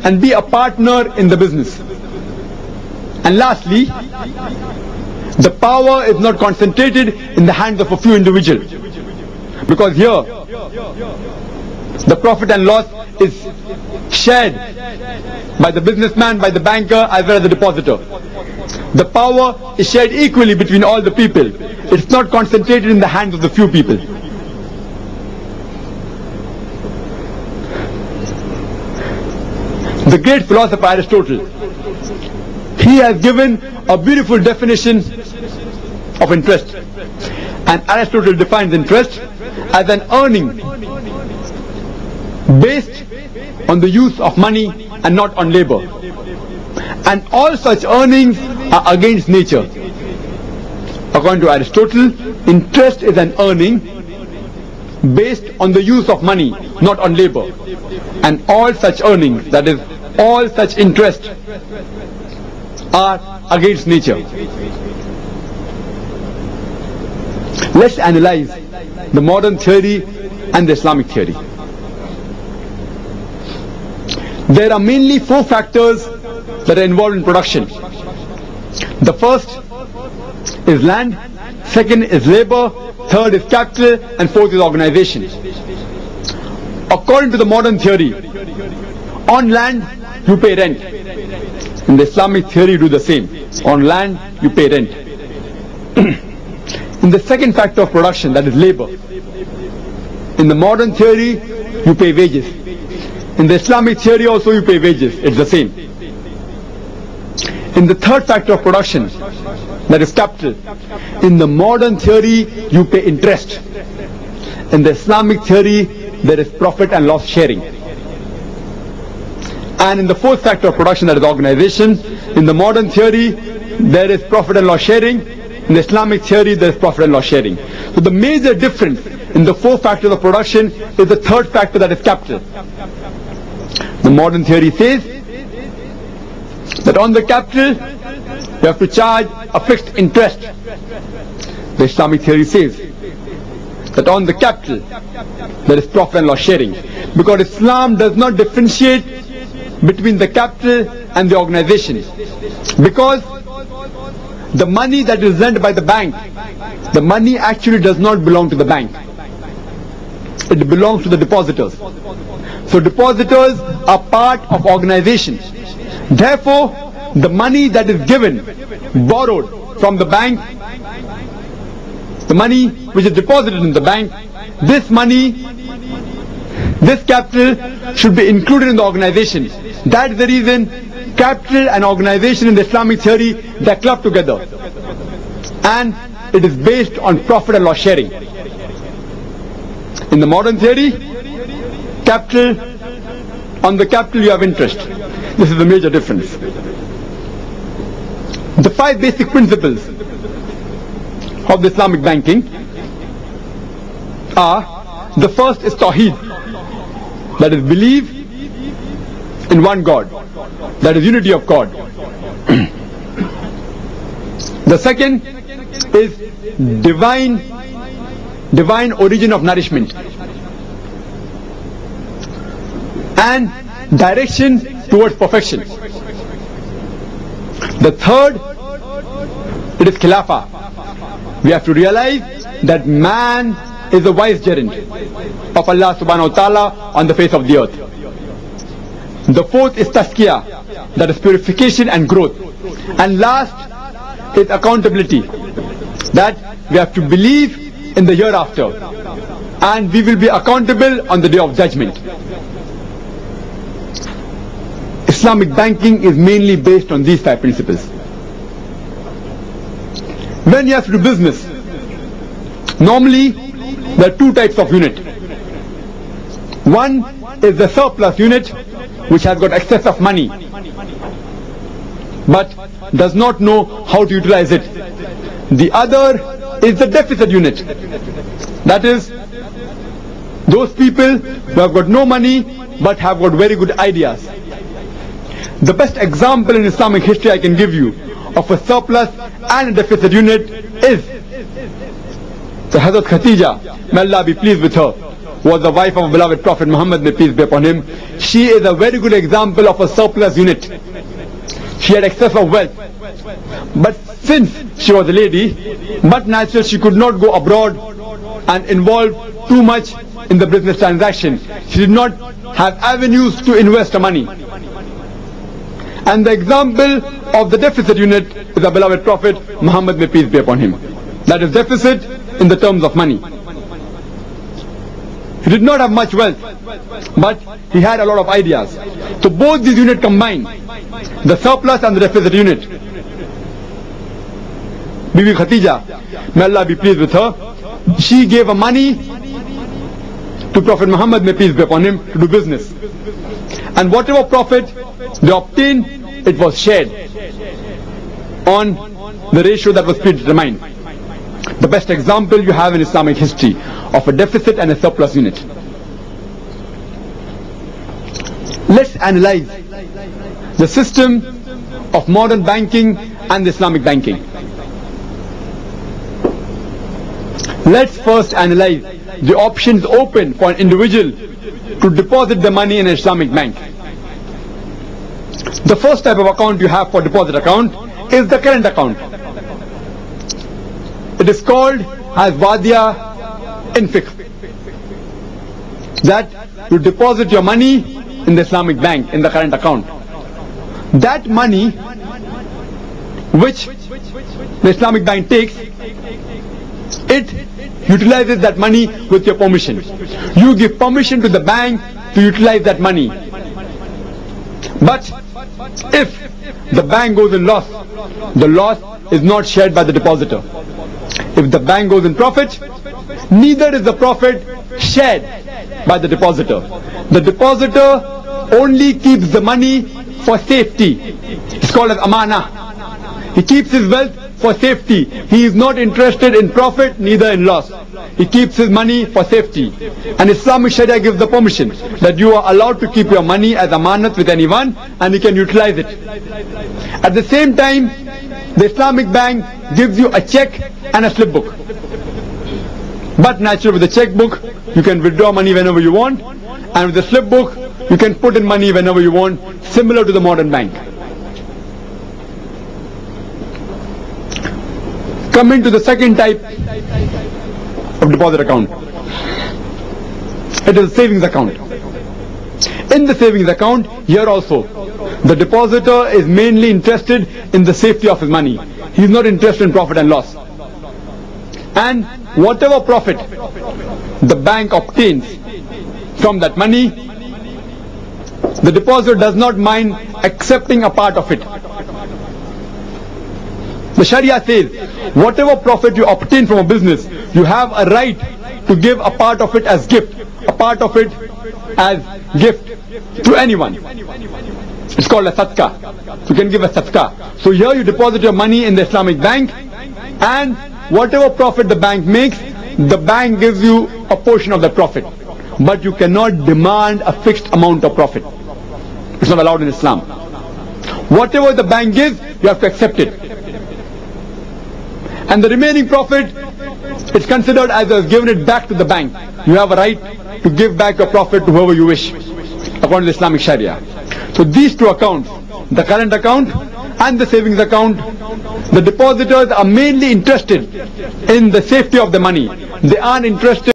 and be a partner in the business. And lastly, the power is not concentrated in the hands of a few individuals, because here the profit and loss is shared by the businessman, by the banker, as well as the depositor. The power is shared equally between all the people. It's not concentrated in the hands of the few people. The great philosopher Aristotle, he has given a beautiful definition of interest. And Aristotle defines interest as an earning based on the use of money and not on labor. And all such earnings are against nature. According to Aristotle, interest is an earning based on the use of money, not on labor. And all such earnings, that is, all such interest, are against nature. Let's analyze the modern theory and the Islamic theory. There are mainly four factors that are involved in production. The first is land, second is labor, third is capital, and fourth is organization. According to the modern theory, on land you pay rent. In the Islamic theory you do the same. On land you pay rent. In the second factor of production, that is labor, in the modern theory you pay wages. In the Islamic theory also you pay wages. It's the same. In the third factor of production, that is capital, in the modern theory you pay interest. In the Islamic theory there is profit and loss sharing. And in the fourth factor of production, that is organization, in the modern theory there is profit and loss sharing. In the Islamic theory there is profit and loss sharing. So the major difference in the four factors of production is the third factor, that is capital. The modern theory says that on the capital you have to charge a fixed interest. The Islamic theory says that on the capital there is profit and loss sharing, because Islam does not differentiate between the capital and the organization, because the money that is lent by the bank, the money actually does not belong to the bank. It belongs to the depositors. So depositors are part of organization. Therefore, the money that is given, borrowed from the bank, the money which is deposited in the bank, this money, this capital should be included in the organization. That is the reason capital and organization in the Islamic theory, they are clubbed together. And it is based on profit and loss sharing. In the modern theory, capital, on the capital you have interest. This is the major difference. The five basic principles of the Islamic banking are, the first is Tawheed, that is believe in one God, that is unity of God. The second is divine origin of nourishment and direction towards perfection. The third, it is Khilafah. We have to realize that man is the vicegerent of Allah subhanahu wa ta'ala on the face of the earth. The fourth is Tazkiyah, that is purification and growth. And last is accountability, that we have to believe in the hereafter and we will be accountable on the day of judgment. Islamic banking is mainly based on these five principles. When you have to do business, normally there are two types of unit. One is the surplus unit, which has got excess of money but does not know how to utilize it. The other is the deficit unit, that is those people who have got no money but have got very good ideas. The best example in Islamic history I can give you of a surplus and a deficit unit is the Hazrat Khatija, may Allah be pleased with her. was the wife of a beloved Prophet Muhammad, may peace be upon him. She is a very good example of a surplus unit. She had excess of wealth. But since she was a lady, but natural, she could not go abroad and involve too much in the business transaction. She did not have avenues to invest her money. And the example of the deficit unit is the beloved Prophet Muhammad, may peace be upon him. That is deficit in the terms of money. He did not have much wealth, but he had a lot of ideas. So both these units combined, the surplus and the deficit unit. Bibi Khatija, may Allah be pleased with her, she gave her money to Prophet Muhammad, may peace be upon him, to do business. And whatever profit they obtained, it was shared on the ratio that was predetermined. The best example you have in Islamic history of a deficit and a surplus unit. Let's analyze the system of modern banking and the Islamic banking. Let's first analyze the options open for an individual to deposit the money in an Islamic bank. The first type of account you have for deposit account is the current account. It is called as Wadiya in Fiqh. That you deposit your money in the Islamic bank, in the current account. That money which the Islamic bank takes, it utilizes that money with your permission. You give permission to the bank to utilize that money. But if the bank goes in loss, the loss is not shared by the depositor. If the bank goes in profit, neither is the profit shared by the depositor. The depositor only keeps the money for safety. It's called as amana. He keeps his wealth for safety. He is not interested in profit, neither in loss. He keeps his money for safety. And Islamic Sharia gives the permission that you are allowed to keep your money as amanat with anyone and you can utilize it. At the same time, the Islamic bank gives you a check and a slip book. But naturally, with the checkbook, you can withdraw money whenever you want, and with the slip book, you can put in money whenever you want, similar to the modern bank. Coming to the second type of deposit account, it is a savings account. In the savings account, here also, the depositor is mainly interested in the safety of his money. He is not interested in profit and loss. And whatever profit the bank obtains from that money, the depositor does not mind accepting a part of it. The Sharia says, whatever profit you obtain from a business, you have a right to give a part of it as gift, a part of it as gift to anyone. It's called a sadaqah. You can give a sadaqah. So here you deposit your money in the Islamic bank, and whatever profit the bank makes, the bank gives you a portion of the profit. But you cannot demand a fixed amount of profit. It's not allowed in Islam. Whatever the bank gives, you have to accept it. And the remaining profit, it's considered as you have given it back to the bank. You have a right to give back your profit to whoever you wish, according to Islamic Sharia. So these two accounts, the current account and the savings account, the depositors are mainly interested in the safety of the money. They aren't interested